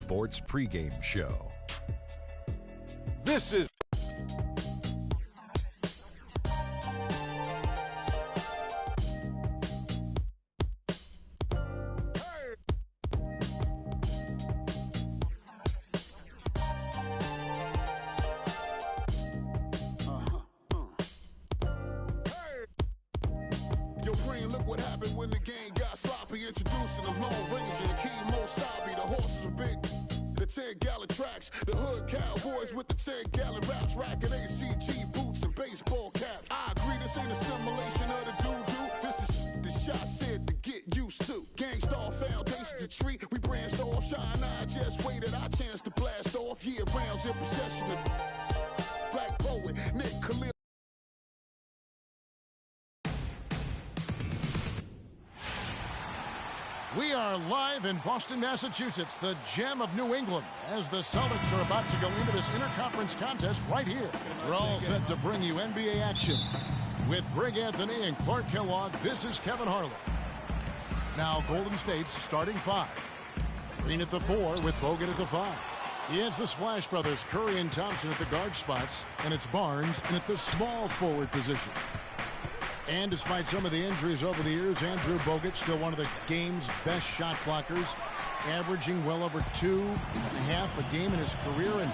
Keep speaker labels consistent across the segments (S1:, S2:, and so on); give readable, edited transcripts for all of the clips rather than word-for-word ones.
S1: Sports Pregame Show.
S2: This is
S3: We are live in Boston, Massachusetts, the gem of New England, as the Celtics are about to go into this interconference contest right here. We're all set to bring you NBA action. With Greg Anthony and Clark Kellogg, this is Kevin Harlan. Now Golden State's starting five. Green at the 4 with Bogut at the 5. It's the Splash Brothers, Curry and Thompson at the guard spots, and it's Barnes in at the small forward position. And despite some of the injuries over the years, Andrew Bogut still one of the game's best shot blockers, averaging well over 2.5 a game in his career. And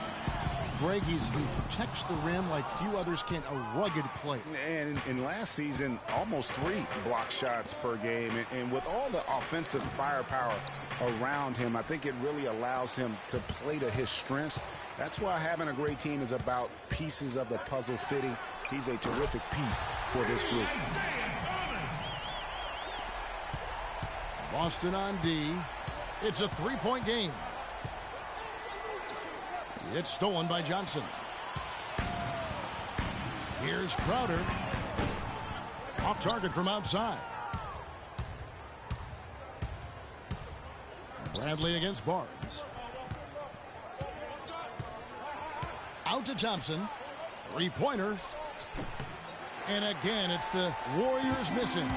S3: Greg, he protects the rim like few others can, a rugged player.
S4: And in last season, almost 3 block shots per game. And with all the offensive firepower around him, I think it really allows him to play to his strengths. That's why having a great team is about pieces of the puzzle fitting. He's a terrific piece for this group.
S3: Boston on D. It's a 3-point game. It's stolen by Johnson. Here's Crowder. Off target from outside. Bradley against Barnes. Out to Thompson. Three-pointer. And again, it's the Warriors missing.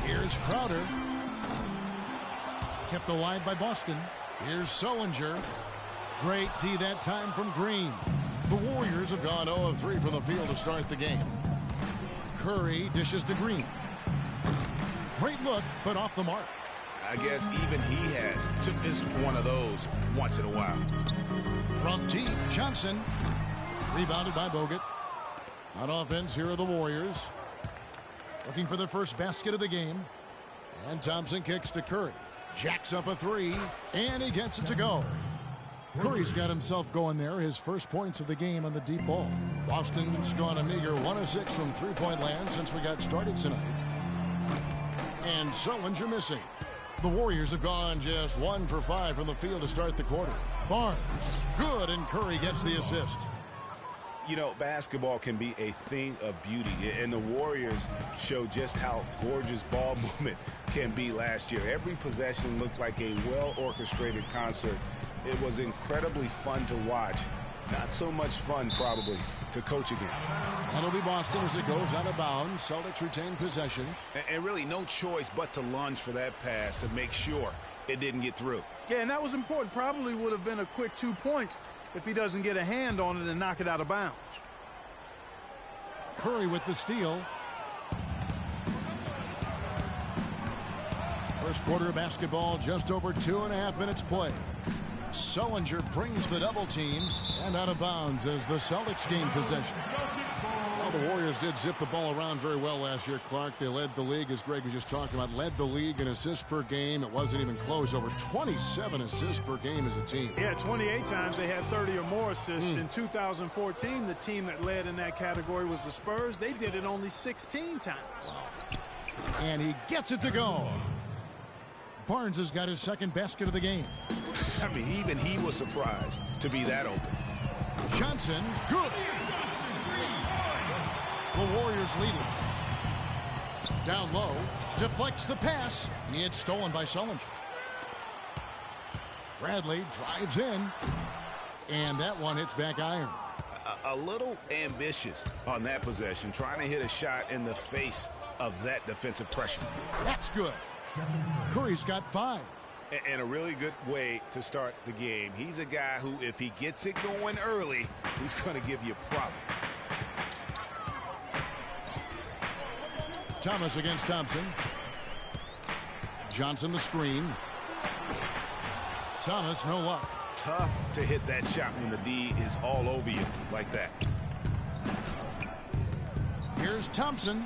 S3: Here's Crowder. Kept alive by Boston. Here's Sullinger. Great D that time from Green. The Warriors have gone 0 of 3 from the field to start the game. Curry dishes to Green. Great look, but off the mark.
S4: I guess even he has to miss one of those once in a while.
S3: From deep, Johnson. Rebounded by Bogut. On offense, here are the Warriors. Looking for the first basket of the game. And Thompson kicks to Curry. Jacks up a 3, and he gets it to go. Curry's got himself going there, his first points of the game on the deep ball. Boston's gone a meager 1 of 6 from three-point land since we got started tonight. And Sullinger missing. The Warriors have gone just 1 for 5 from the field to start the quarter. Barnes, good, and Curry gets the assist.
S4: You know, basketball can be a thing of beauty, and the Warriors showed just how gorgeous ball movement can be last year. Every possession looked like a well-orchestrated concert. It was incredibly fun to watch. Not so much fun, probably, to coach against.
S3: That'll be Boston as it goes out of bounds. Celtics retain possession.
S4: And really no choice but to lunge for that pass to make sure it didn't get through.
S5: Yeah, and that was important. Probably would have been a quick 2 points if he doesn't get a hand on it and knock it out of bounds.
S3: Curry with the steal. First quarter of basketball, just over 2.5 minutes play. Sullinger brings the double team and out of bounds as the Celtics gain possession. Well, the Warriors did zip the ball around very well last year, Clark. They led the league, as Greg was just talking about, led the league in assists per game. It wasn't even close. Over 27 assists per game as a team.
S5: Yeah, 28 times they had 30 or more assists. In 2014, the team that led in that category was the Spurs. They did it only 16 times.
S3: Wow. And he gets it to go. Barnes has got his second basket of the game.
S4: I mean, even he was surprised to be that open.
S3: Johnson, good. The Warriors leading. Down low, deflects the pass. It's stolen by Sullinger. Bradley drives in, and that one hits back iron.
S4: A little ambitious on that possession, trying to hit a shot in the face of that defensive pressure.
S3: That's good. Curry's got 5.
S4: And a really good way to start the game. He's a guy who, if he gets it going early, he's going to give you problems.
S3: Thomas against Thompson. Johnson the screen. Thomas, no luck.
S4: Tough to hit that shot when the D is all over you like that.
S3: Here's Thompson.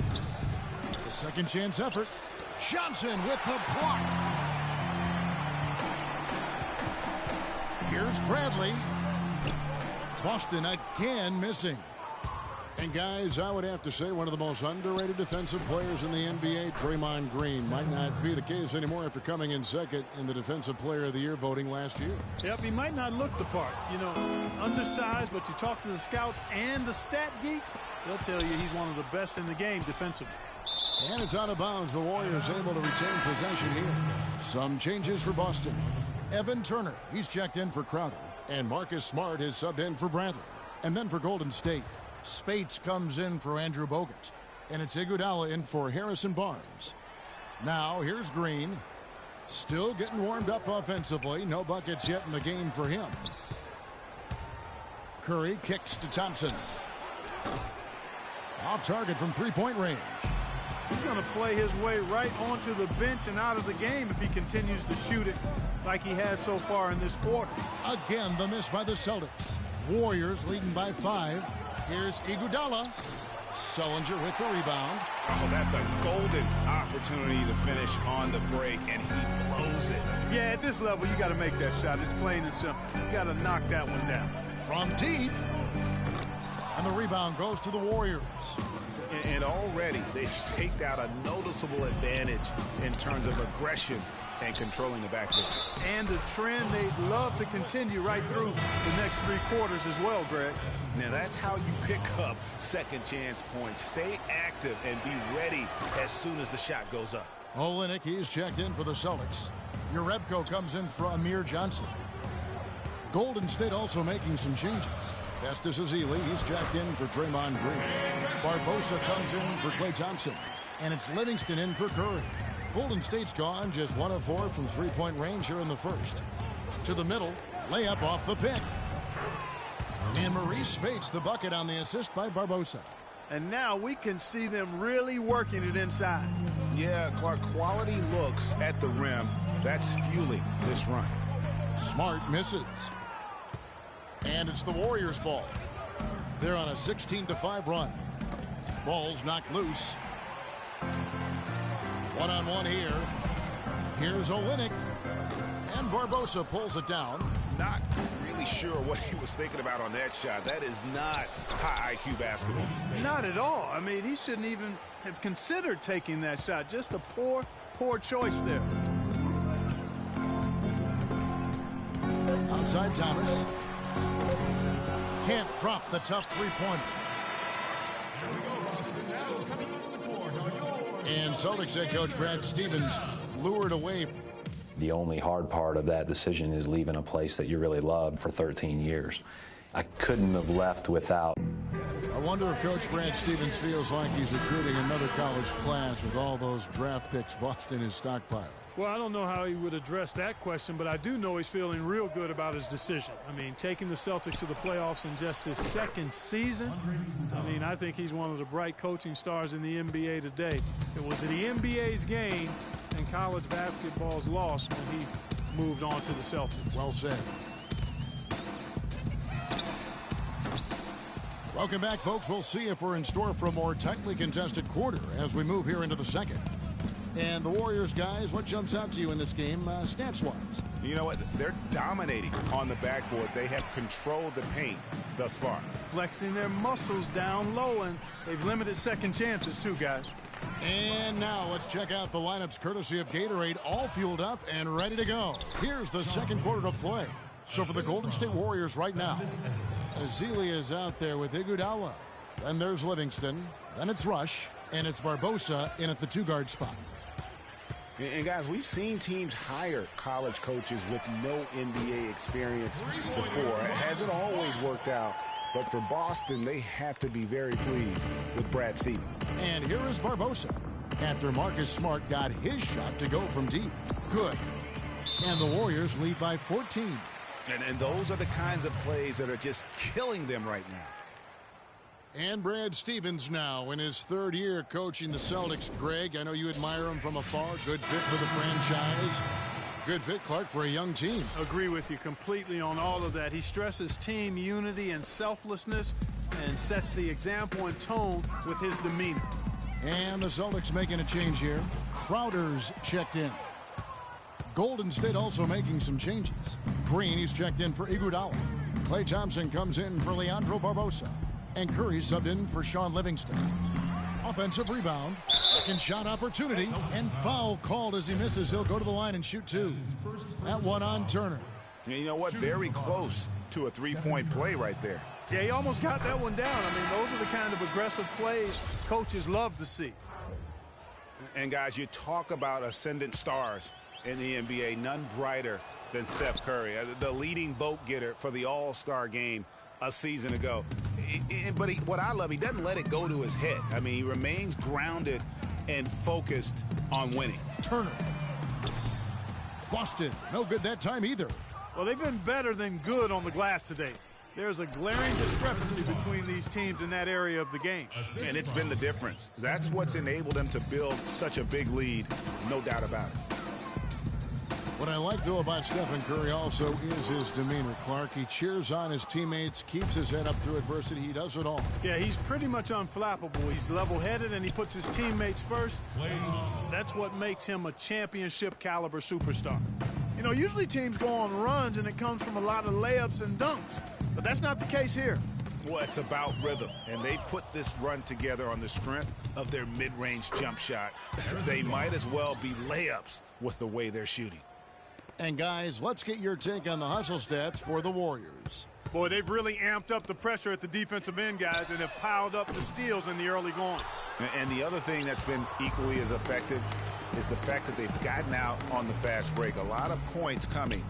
S3: The second chance effort. Johnson with the block. Here's Bradley. Boston again missing. And guys, I would have to say one of the most underrated defensive players in the NBA, Draymond Green. Might not be the case anymore after coming in second in the Defensive Player of the Year voting last year.
S5: Yep, he might not look the part. You know, undersized, but you talk to the scouts and the stat geeks, they'll tell you he's one of the best in the game defensively.
S3: And it's out of bounds. The Warriors able to retain possession here. Some changes for Boston. Evan Turner, he's checked in for Crowder. And Marcus Smart is subbed in for Bradley. And then for Golden State, Spates comes in for Andrew Bogut. And it's Iguodala in for Harrison Barnes. Now here's Green. Still getting warmed up offensively. No buckets yet in the game for him. Curry kicks to Thompson. Off target from three-point range.
S5: He's going to play his way right onto the bench and out of the game if he continues to shoot it like he has so far in this quarter.
S3: Again, the miss by the Celtics. Warriors leading by 5. Here's Iguodala. Sullinger with the rebound.
S4: Oh, that's a golden opportunity to finish on the break, and he blows it.
S5: Yeah, at this level, you got to make that shot. It's plain and simple. You got to knock that one down.
S3: From deep. And the rebound goes to the Warriors.
S4: And already they've staked out a noticeable advantage in terms of aggression and controlling the backcourt.
S5: And the trend they'd love to continue right through the next 3 quarters as well, Greg.
S4: Now that's how you pick up second chance points. Stay active and be ready as soon as the shot goes up.
S3: Olynyk, he's checked in for the Celtics. Jerebko comes in for Amir Johnson. Golden State also making some changes. Festus Ezeli, he's checked in for Draymond Green. Barbosa comes in for Klay Thompson. And it's Livingston in for Curry. Golden State's gone just 1 of 4 from three-point range here in the first. To the middle, layup off the pick. And Maurice Spates the bucket on the assist by Barbosa.
S5: And now we can see them really working it inside.
S4: Yeah, Clark, quality looks at the rim. That's fueling this run.
S3: Smart misses. And it's the Warriors' ball. They're on a 16-5 run. Ball's knocked loose. One-on-one here. Here's Olynyk. And Barbosa pulls it down.
S4: Not really sure what he was thinking about on that shot. That is not high IQ basketball.
S5: Not at all. I mean, he shouldn't even have considered taking that shot. Just a poor choice there.
S3: Outside Thomas. Can't drop the tough three-pointer. And Celtics head coach Brad Stevens lured away.
S6: The only hard part of that decision is leaving a place that you really loved for 13 years. I couldn't have left without.
S3: I wonder if Coach Brad Stevens feels like he's recruiting another college class with all those draft picks Boston is stockpiled.
S5: Well, I don't know how he would address that question, but I do know he's feeling real good about his decision. I mean, taking the Celtics to the playoffs in just his second season, I mean, I think he's one of the bright coaching stars in the NBA today. It was the NBA's game and college basketball's loss when he moved on to the Celtics.
S3: Well said. Welcome back, folks. We'll see if we're in store for a more tightly contested quarter as we move here into the second. And the Warriors, guys, what jumps out to you in this game stats-wise?
S4: You know what? They're dominating on the backboards. They have controlled the paint thus far.
S5: Flexing their muscles down low, and they've limited second chances too, guys.
S3: And now let's check out the lineups courtesy of Gatorade, all fueled up and ready to go. Here's the second quarter of play. So for the Golden State Warriors right now, Ezeli is out there with Iguodala. Then there's Livingston. Then it's Rush. And it's Barbosa in at the 2-guard spot.
S4: And guys, we've seen teams hire college coaches with no NBA experience before. It hasn't always worked out, but for Boston, they have to be very pleased with Brad Stevens.
S3: And here is Barbosa after Marcus Smart got his shot to go from deep. Good. And the Warriors lead by 14.
S4: And those are the kinds of plays that are just killing them right now.
S3: And Brad Stevens now in his third year coaching the Celtics. Greg, I know you admire him from afar. Good fit for the franchise. Good fit, Clark, for a young team.
S5: Agree with you completely on all of that. He stresses team unity and selflessness and sets the example and tone with his demeanor.
S3: And the Celtics making a change here. Crowder's checked in. Golden State also making some changes. Green, he's checked in for Iguodala. Klay Thompson comes in for Leandro Barbosa. And Curry subbed in for Sean Livingston. Offensive rebound. Second shot opportunity. And foul called as he misses. He'll go to the line and shoot two. That one on Turner.
S4: And you know what? Very close to a three-point play right there.
S5: Yeah, he almost got that one down. I mean, those are the kind of aggressive plays coaches love to see.
S4: And, guys, you talk about ascendant stars in the NBA. None brighter than Steph Curry, the leading vote getter for the All-Star game a season ago. But what I love, he doesn't let it go to his head. I mean, he remains grounded and focused on winning.
S3: Turner. Boston, no good that time either.
S5: Well, they've been better than good on the glass today. There's a glaring discrepancy between these teams in that area of the game.
S4: And it's been the difference. That's what's enabled them to build such a big lead, no doubt about it.
S3: What I like, though, about Stephen Curry also is his demeanor, Clark. He cheers on his teammates, keeps his head up through adversity. He does it all.
S5: Yeah, he's pretty much unflappable. He's level-headed, and he puts his teammates first. That's what makes him a championship-caliber superstar. You know, usually teams go on runs, and it comes from a lot of layups and dunks. But that's not the case here.
S4: Well, it's about rhythm, and they put this run together on the strength of their mid-range jump shot. They might as well be layups with the way they're shooting.
S3: And, guys, let's get your take on the hustle stats for the Warriors.
S5: Boy, they've really amped up the pressure at the defensive end, guys, and have piled up the steals in the early going.
S4: And the other thing that's been equally as effective is the fact that they've gotten out on the fast break. A lot of points coming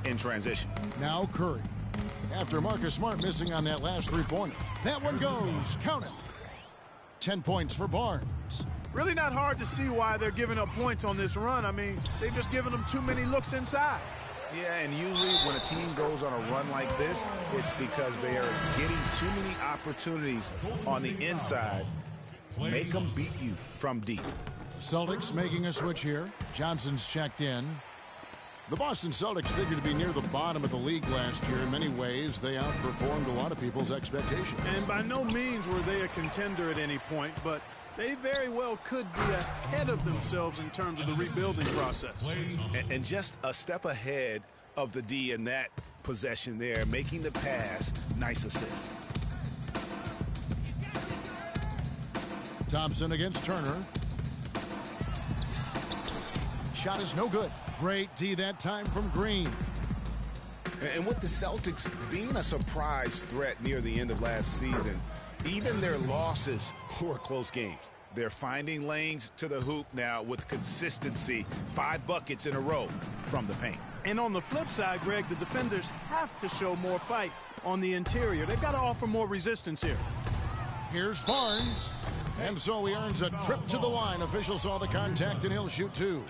S4: in transition.
S3: Now Curry. After Marcus Smart missing on that last three-pointer. That one goes. Count it. 10 points for Barnes.
S5: Really not hard to see why they're giving up points on this run. I mean, they've just given them too many looks inside.
S4: Yeah, and usually when a team goes on a run like this, it's because they are getting too many opportunities on the inside. Make them beat you from deep.
S3: Celtics making a switch here. Johnson's checked in. The Boston Celtics figured to be near the bottom of the league last year. In many ways, they outperformed a lot of people's expectations.
S5: And by no means were they a contender at any point, but they very well could be ahead of themselves in terms of the rebuilding process.
S4: And just a step ahead of the D in that possession there, making the pass. Nice assist.
S3: Thompson against Turner. Shot is no good. Great D that time from Green.
S4: And with the Celtics being a surprise threat near the end of last season, even their losses were close games. They're finding lanes to the hoop now with consistency. 5 buckets in a row from the paint.
S5: And on the flip side, Greg, the defenders have to show more fight on the interior. They've got to offer more resistance here.
S3: Here's Barnes. And so he earns a trip to the line. Officials saw the contact, and he'll shoot 2.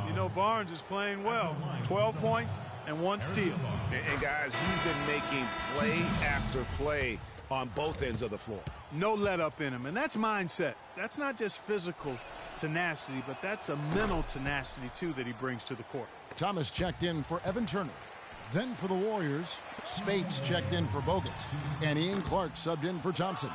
S5: You know, Barnes is playing well. 12 points and 1 steal.
S4: And guys, he's been making play after play on both ends of the floor.
S5: No let up in him, and that's mindset. That's not just physical tenacity, but that's a mental tenacity, too, that he brings to the court.
S3: Thomas checked in for Evan Turner. Then for the Warriors, Spates checked in for Bogut. And Ian Clark subbed in for Thompson.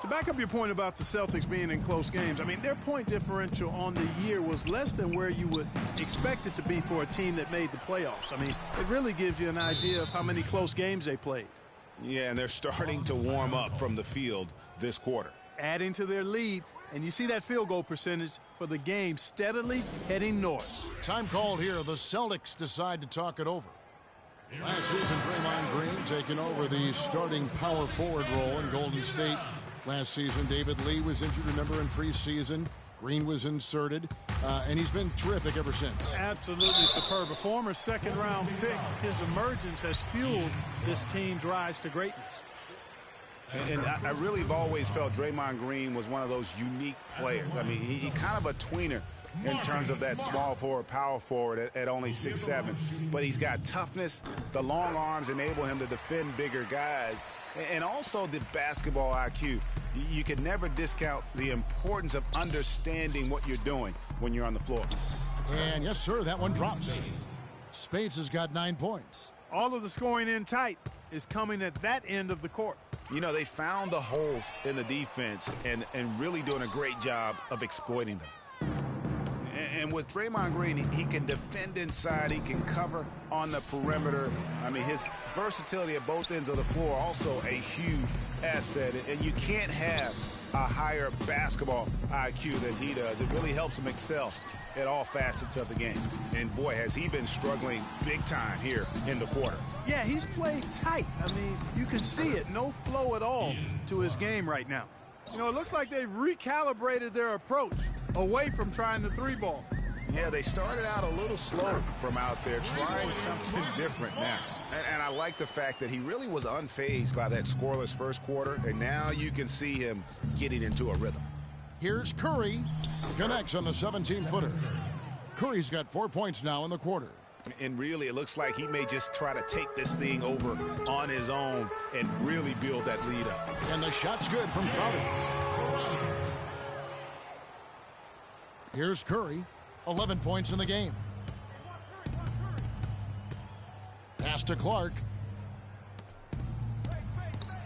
S5: To back up your point about the Celtics being in close games, I mean, their point differential on the year was less than where you would expect it to be for a team that made the playoffs. I mean, it really gives you an idea of how many close games they played.
S4: Yeah, and they're starting to warm up from the field this quarter.
S5: Adding to their lead, and you see that field goal percentage for the game steadily heading north.
S3: Time called here. The Celtics decide to talk it over. Last season, Draymond Green taking over the starting power forward role in Golden State. Last season, David Lee was injured, remember, in preseason. Green was inserted, and he's been terrific ever since.
S5: Absolutely superb. A former second-round pick, his emergence has fueled this team's rise to greatness.
S4: And I really have always felt Draymond Green was one of those unique players. I mean, he's kind of a tweener in terms of that small forward, power forward at only 6'7". But he's got toughness. The long arms enable him to defend bigger guys. And also the basketball IQ. You can never discount the importance of understanding what you're doing when you're on the floor.
S3: And yes, sir, that one drops. Speights has got 9 points.
S5: All of the scoring in tight is coming at that end of the court.
S4: You know, they found the holes in the defense and really doing a great job of exploiting them. And with Draymond Green, he can defend inside. He can cover on the perimeter. I mean, his versatility at both ends of the floor also a huge asset. And you can't have a higher basketball IQ than he does. It really helps him excel at all facets of the game. And boy, has he been struggling big time here in the quarter.
S5: Yeah, he's played tight. I mean, you can see it. No flow at all to his game right now. You know, it looks like they've recalibrated their approach away from trying the three ball.
S4: Yeah, they started out a little slow from out there, trying something different now. And I like the fact that he really was unfazed by that scoreless first quarter, and now you can see him getting into a rhythm.
S3: Here's Curry. Connects on the 17-footer. Curry's got 4 points now in the quarter.
S4: And really, it looks like he may just try to take this thing over on his own and really build that lead up.
S3: And the shot's good from Crowder. Here's Curry. 11 points in the game. Pass to Clark.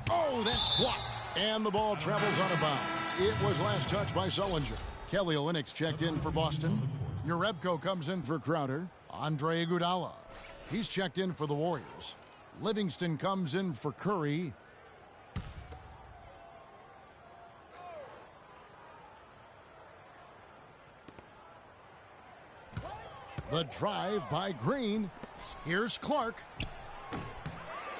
S3: Oh, that's blocked. And the ball travels out of bounds. It was last touched by Sullinger. Kelly Olynyk checked in for Boston. Jerebko comes in for Crowder. Andre Iguodala. He's checked in for the Warriors. Livingston comes in for Curry. The drive by Green. Here's Clark.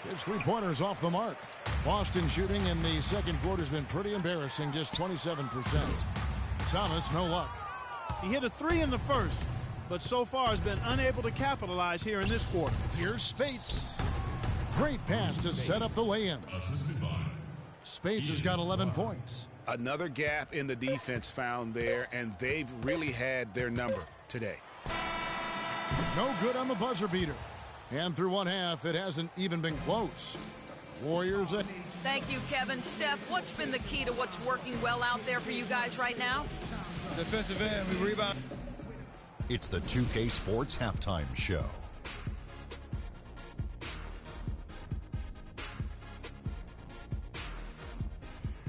S3: His three-pointers off the mark. Boston shooting in the second quarter has been pretty embarrassing, just 27%. Thomas, no luck.
S5: He hit a three in the first, but so far has been unable to capitalize here in this quarter.
S3: Here's Speights. Great pass to set up the lay-in. Speights has got 11 points.
S4: Another gap in the defense found there, and they've really had their number today.
S3: No good on the buzzer beater. And through one half, it hasn't even been close. Warriors.
S7: Thank you, Kevin. Steph, what's been the key to what's working well out there for you guys right now?
S8: Defensive end, we rebound.
S1: It's the 2K Sports Halftime Show.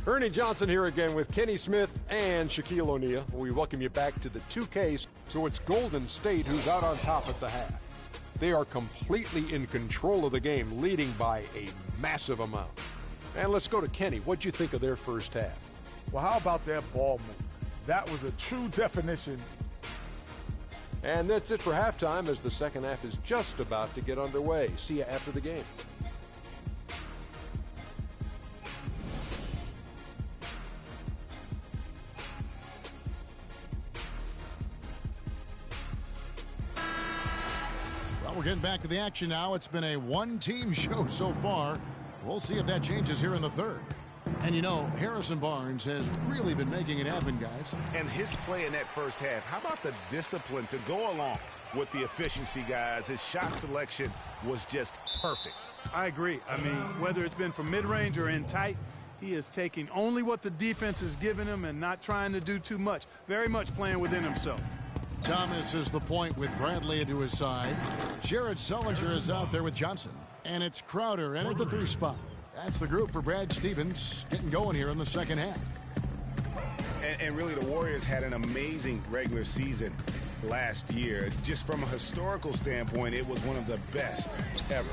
S2: Ernie Johnson here again with Kenny Smith and Shaquille O'Neal. We welcome you back to the 2K. So it's Golden State who's out on top at the half. They are completely in control of the game, leading by a massive amount. And let's go to Kenny. What'd you think of their first half?
S9: Well, how about that ball movement? That was a true definition.
S2: And that's it for halftime, as the second half is just about to get underway. See you after the game.
S3: We're getting back to the action now. It's been a one-team show so far. We'll see if that changes here in the third. And you know, Harrison Barnes has really been making it happen, guys.
S4: And his play in that first half, how about the discipline to go along with the efficiency, guys? His shot selection was just perfect.
S5: I agree. I mean, whether it's been from mid-range or in tight, he is taking only what the defense is giving him and not trying to do too much. Very much playing within himself.
S3: Thomas is the point with Bradley into his side. Jared Sullinger is out there with Johnson. And it's Crowder in at the three spot. That's the group for Brad Stevens getting going here in the second half.
S4: And really, the Warriors had an amazing regular season last year. Just from a historical standpoint, it was one of the best ever.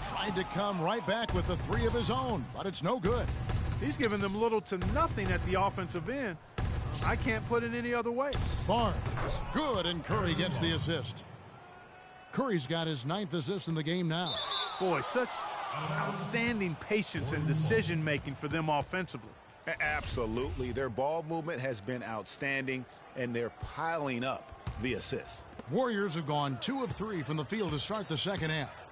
S3: Tried to come right back with the three of his own, but it's no good.
S5: He's given them little to nothing at the offensive end. I can't put it any other way.
S3: Barnes, good, and Curry gets the assist. Curry's got his 9th assist in the game now.
S5: Boy, such outstanding patience and decision-making for them offensively.
S4: Absolutely. Their ball movement has been outstanding, and they're piling up the assists.
S3: Warriors have gone 2 of 3 from the field to start the second half.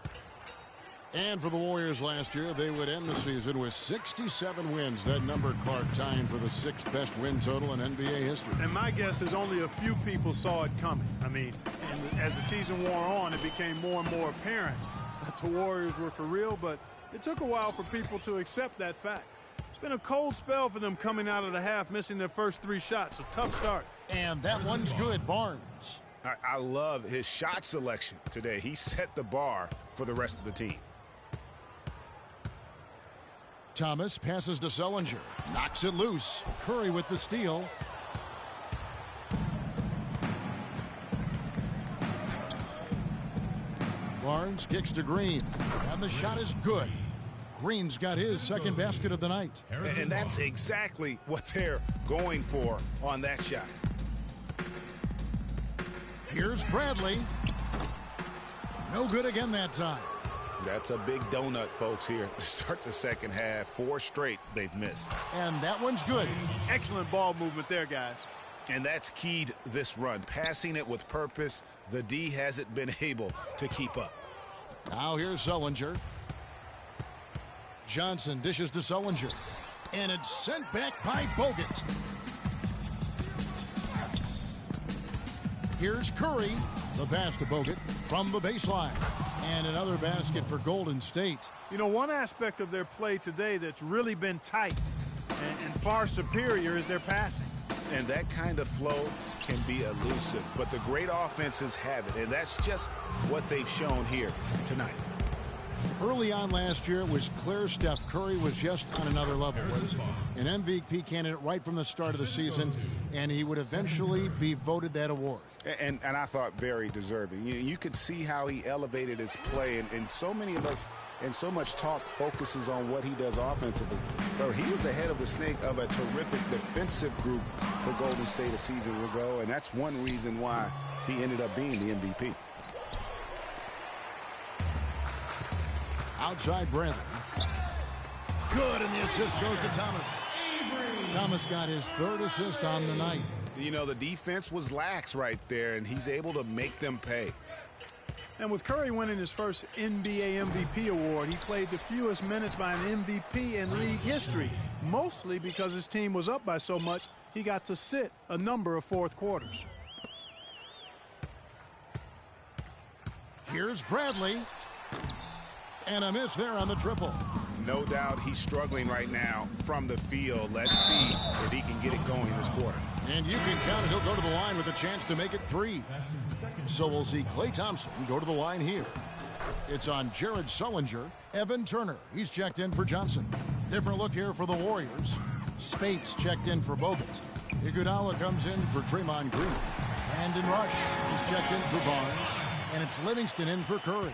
S3: And for the Warriors last year, they would end the season with 67 wins. That number, Clark, tying for the 6th best win total in NBA history.
S5: And my guess is only a few people saw it coming. I mean, and as the season wore on, it became more and more apparent that the Warriors were for real, but it took a while for people to accept that fact. It's been a cold spell for them coming out of the half, missing their first 3 shots. A tough start.
S3: And that one's good, Barnes.
S4: I love his shot selection today. He set the bar for the rest of the team.
S3: Thomas passes to Sullinger. Knocks it loose. Curry with the steal. Barnes kicks to Green. And the shot is good. Green's got his second basket of the night.
S4: And that's exactly what they're going for on that shot.
S3: Here's Bradley. No good again that time.
S4: That's a big donut, folks, here to start the second half. 4 straight they've missed.
S3: And that one's good.
S5: Excellent ball movement there, guys.
S4: And that's keyed this run. Passing it with purpose. The D hasn't been able to keep up.
S3: Now here's Sullinger. Johnson dishes to Sullinger. And it's sent back by Bogut. Here's Curry. The pass to Bogut from the baseline. And another basket for Golden State.
S5: You know, one aspect of their play today that's really been tight and far superior is their passing.
S4: And that kind of flow can be elusive. But the great offenses have it. And that's just what they've shown here tonight.
S3: Early on last year, it was clear Steph Curry was just on another level. Was an MVP candidate right from the start of the season, and he would eventually be voted that award.
S4: And I thought very deserving. You could see how he elevated his play, and so many of us and so much talk focuses on what he does offensively. But he was ahead of the snake of a terrific defensive group for Golden State a season ago, and that's one reason why he ended up being the MVP.
S3: Outside Bradley. Good, and the assist goes to Thomas. Thomas got his 3rd assist on the night.
S4: You know, the defense was lax right there, and he's able to make them pay.
S5: And with Curry winning his first NBA MVP award, he played the fewest minutes by an MVP in league history, mostly because his team was up by so much he got to sit a number of 4th quarters.
S3: Here's Bradley. And a miss there on the triple.
S4: No doubt he's struggling right now from the field. Let's see if he can get it going this quarter.
S3: And you can count it. He'll go to the line with a chance to make it 3. So we'll see Klay Thompson go to the line here. It's on Jared Sullinger. Evan Turner, he's checked in for Johnson. Different look here for the Warriors. Spates checked in for Bogut. Iguodala comes in for Draymond Green. Brandon Rush, he's checked in for Barnes. And it's Livingston in for Curry.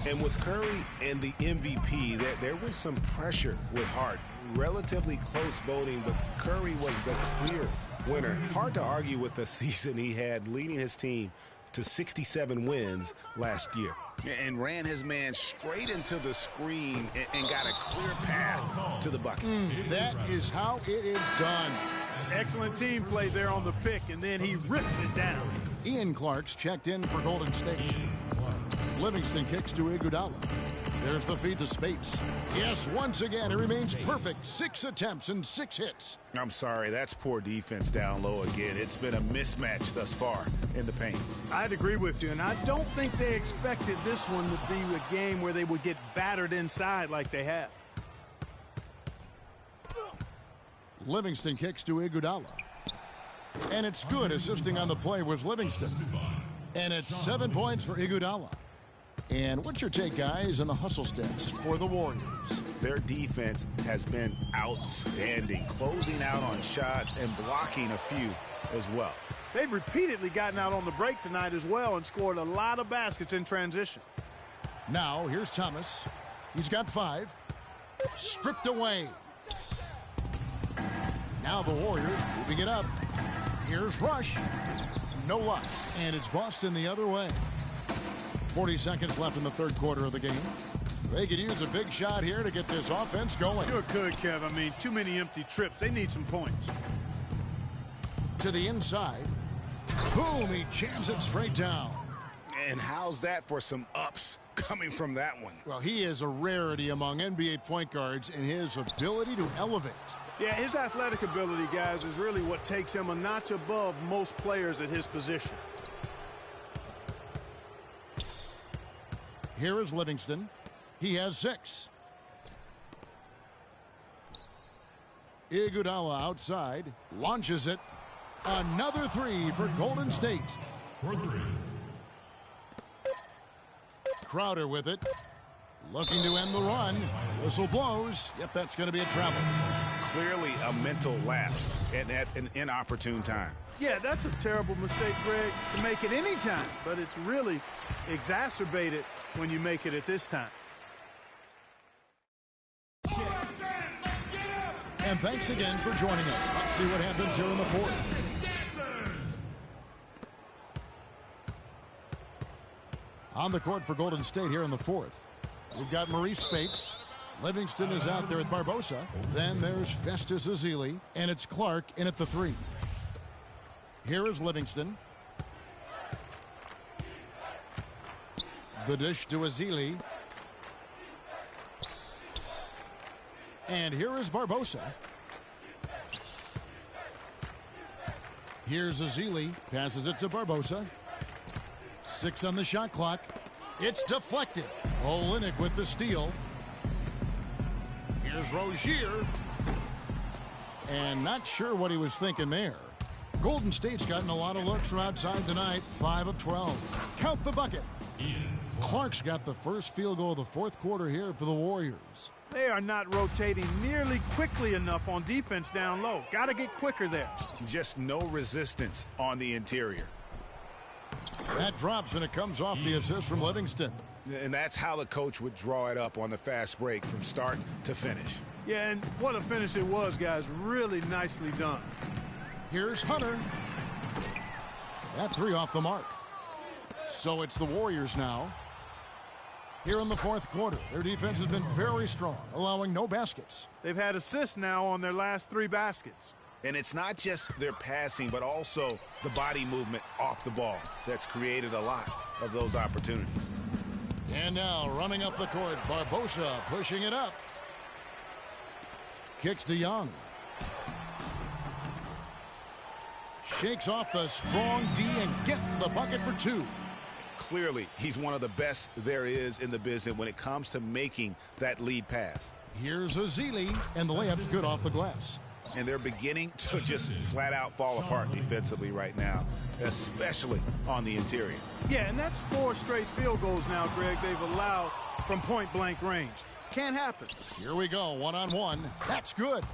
S4: And with Curry and the MVP, there was some pressure with Hart. Relatively close voting, but Curry was the clear winner. Hard to argue with the season he had, leading his team to 67 wins last year. And ran his man straight into the screen and got a clear path to the bucket.
S3: That is how it is done.
S5: Excellent team play there on the pick, and then he rips it down.
S3: Ian Clark's checked in for Golden State. Livingston kicks to Iguodala. There's the feed to Spates. Yes, once again, it remains perfect. 6 attempts and 6 hits.
S4: I'm sorry, that's poor defense down low again. It's been a mismatch thus far in the paint.
S5: I'd agree with you, and I don't think they expected this one to be a game where they would get battered inside like they have.
S3: Livingston kicks to Iguodala. And it's good. Assisting on the play was Livingston. And it's 7 points for Iguodala. And what's your take, guys, on the hustle stats for the Warriors?
S4: Their defense has been outstanding, closing out on shots and blocking a few as well.
S5: They've repeatedly gotten out on the break tonight as well and scored a lot of baskets in transition.
S3: Now, here's Thomas. He's got 5. Stripped away. Now the Warriors moving it up. Here's Rush. No luck. And it's Boston the other way. 40 seconds left in the 3rd quarter of the game. They could use a big shot here to get this offense going.
S5: Sure could, Kev. I mean, too many empty trips. They need some points.
S3: To the inside. Boom, he jams it straight down.
S4: And how's that for some ups coming from that one.
S3: Well, he is a rarity among NBA point guards in his ability to elevate.
S5: Yeah, his athletic ability, guys, is really what takes him a notch above most players at his position.
S3: Here is Livingston. He has 6. Iguodala outside, launches it. Another 3 for Golden State. Crowder with it. Looking to end the run. Whistle blows. Yep, that's going to be a travel.
S4: Clearly a mental lapse and at an inopportune time.
S5: Yeah, that's a terrible mistake, Greg, to make it any time. But it's really exacerbated when you make it at this time.
S3: And thanks again for joining us. Let's see what happens here in the fourth. On the court for Golden State here in the fourth. We've got Maurice Spates. Livingston is out there at Barbosa. Then there's Festus Ezeli. And it's Clark in at the 3. Here is Livingston. The dish to Ezeli. And here is Barbosa. Here's Ezeli. Passes it to Barbosa. 6 on the shot clock. It's deflected. Olynyk with the steal. Here's Rozier. And not sure what he was thinking there. Golden State's gotten a lot of looks from outside tonight. 5 of 12. Count the bucket. Clark's got the first field goal of the fourth quarter here for the Warriors.
S5: They are not rotating nearly quickly enough on defense down low. Got to get quicker there.
S4: Just no resistance on the interior.
S3: That drops, and it comes off the assist from Livingston.
S4: And that's how the coach would draw it up on the fast break from start to finish.
S5: Yeah, and what a finish it was, guys. Really nicely done.
S3: Here's Hunter. That 3 off the mark. So it's the Warriors now. Here in the fourth quarter, their defense has been very strong, allowing no baskets.
S5: They've had assists now on their last 3 baskets.
S4: And it's not just their passing, but also the body movement off the ball that's created a lot of those opportunities.
S3: And now running up the court, Barbosa pushing it up. Kicks to Young. Shakes off the strong D and gets to the bucket for 2.
S4: Clearly, he's one of the best there is in the business when it comes to making that lead pass.
S3: Here's Ezeli, and the layup's good off the glass.
S4: And they're beginning to just flat out fall apart defensively right now, especially on the interior.
S5: Yeah, and that's 4 straight field goals now, Greg, they've allowed from point-blank range. Can't happen.
S3: Here we go, one-on-one. That's good.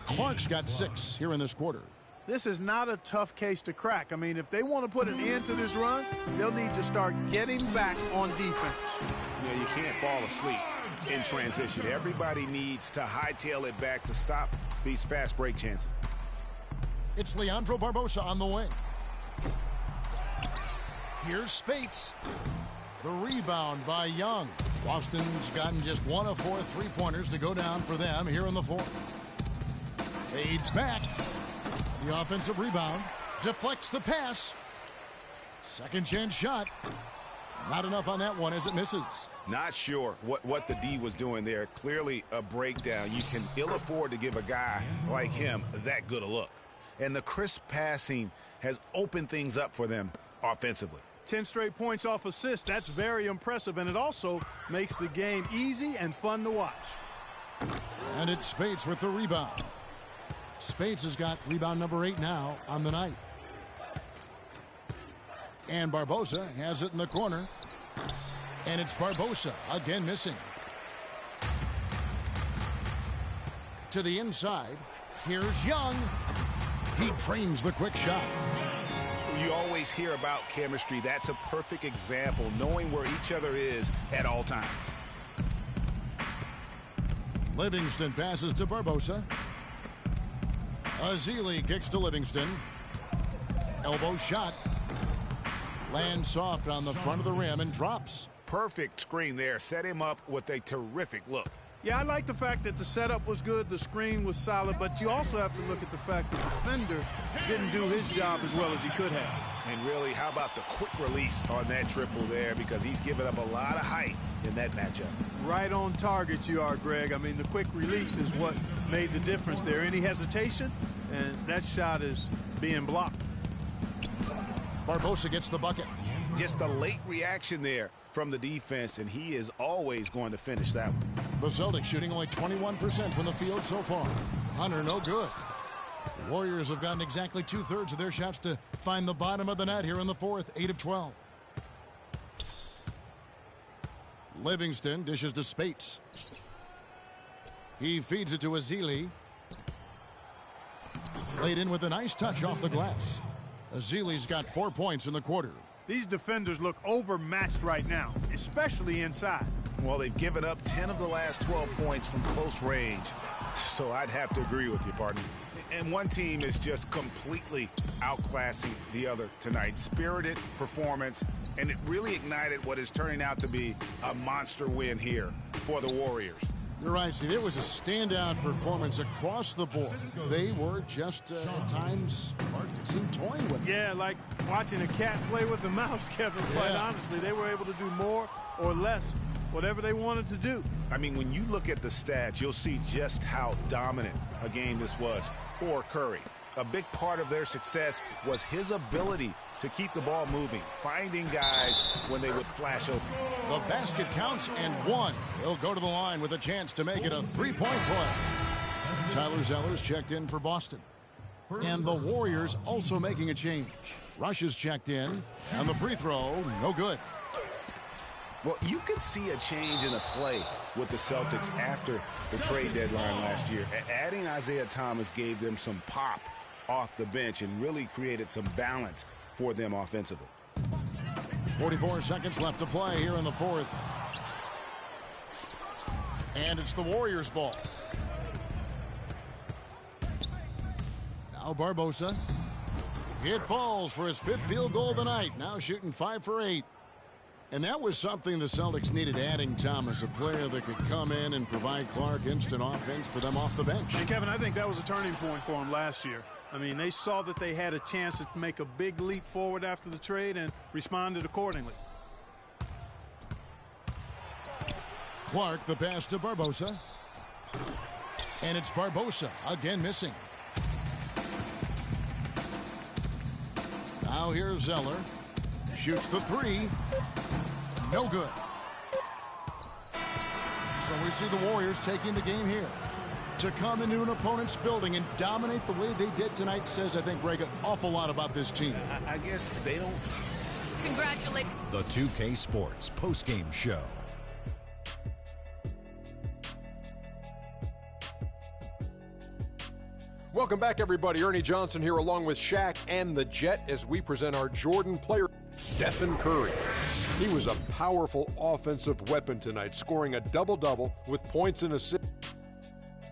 S3: Clark's got 6 here in this quarter.
S5: This is not a tough case to crack. I mean, if they want to put an end to this run, they'll need to start getting back on defense.
S4: Yeah, you can't fall asleep in transition. Everybody needs to hightail it back to stop these fast break chances.
S3: It's Leandro Barbosa on the wing. Here's Spates. The rebound by Young. Boston's gotten just 1 of 4 3-pointers to go down for them here in the fourth. Fades back. The offensive rebound. Deflects the pass. Second chance shot. Not enough on that one as it misses.
S4: Not sure what the D was doing there. Clearly a breakdown. You can ill afford to give a guy like him that good a look. And the crisp passing has opened things up for them offensively.
S5: 10 straight points off assists. That's very impressive, and it also makes the game easy and fun to watch.
S3: And it's Spates with the rebound. Spates has got rebound number 8 now on the night. And Barbosa has it in the corner. And it's Barbosa again missing. To the inside. Here's Young. He drains the quick shot.
S4: You always hear about chemistry. That's a perfect example, knowing where each other is at all times.
S3: Livingston passes to Barbosa. Ezeli kicks to Livingston. Elbow shot. Lands soft on the front of the rim and drops.
S4: Perfect screen there. Set him up with a terrific look.
S5: Yeah, I like the fact that the setup was good, the screen was solid, but you also have to look at the fact that the defender didn't do his job as well as he could have.
S4: And really, how about the quick release on that triple there, because he's given up a lot of height in that matchup.
S5: Right on target you are, Greg. I mean, the quick release is what made the difference there. Any hesitation, and that shot is being blocked.
S3: Barbosa gets the bucket.
S4: Just a late reaction there from the defense, and he is always going to finish that one.
S3: The Celtics shooting only 21% from the field so far. Hunter, no good. The Warriors have gotten exactly 2/3 of their shots to find the bottom of the net here in the fourth, 8 of 12. Livingston dishes to Spates. He feeds it to Ezeli. Laid in with a nice touch off the glass. Ezeli's got 4 points in the quarter.
S5: These defenders look overmatched right now, especially inside.
S4: Well, they've given up 10 of the last 12 points from close range. So I'd have to agree with you, partner. And one team is just completely outclassing the other tonight. Spirited performance, and it really ignited what is turning out to be a monster win here for the Warriors.
S3: You're right, Steve. It was a standout performance across the board. They were just, at times, it seemed toying with it.
S5: Yeah, like watching a cat play with a mouse, Kevin. Quite honestly, they were able to do more or less, whatever they wanted to do.
S4: I mean, when you look at the stats, you'll see just how dominant a game this was for Curry. A big part of their success was his ability to keep the ball moving, finding guys when they would flash open.
S3: The basket counts and one. He'll go to the line with a chance to make it a three-point play. Tyler Zeller's checked in for Boston. And the Warriors also making a change. Rush is checked in, and the free throw, no good.
S4: Well, you could see a change in the play with the Celtics after the trade deadline last year. Adding Isaiah Thomas gave them some pop off the bench and really created some balance for them offensively.
S3: 44 seconds left to play here in the fourth. And it's the Warriors' ball. Now Barbosa. It falls for his fifth field goal of the night. Now shooting 5 for 8. And that was something the Celtics needed, adding Thomas, a player that could come in and provide Clark instant offense for them off the bench.
S5: And Kevin, I think that was a turning point for him last year. I mean, they saw that they had a chance to make a big leap forward after the trade and responded accordingly.
S3: Clark, the pass to Barbosa. And it's Barbosa, again missing. Now here's Zeller. Shoots the three. No good. So we see the Warriors taking the game here. To come into an opponent's building and dominate the way they did tonight says, I think, Greg, an awful lot about this team.
S4: I guess they don't.
S7: Congratulate
S1: The 2K Sports postgame show.
S2: Welcome back, everybody. Ernie Johnson here along with Shaq and the Jet as we present our Jordan player, Stephen Curry. He was a powerful offensive weapon tonight, scoring a double-double with points and assists.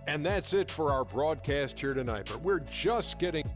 S2: And that's it for our broadcast here tonight. But we're just getting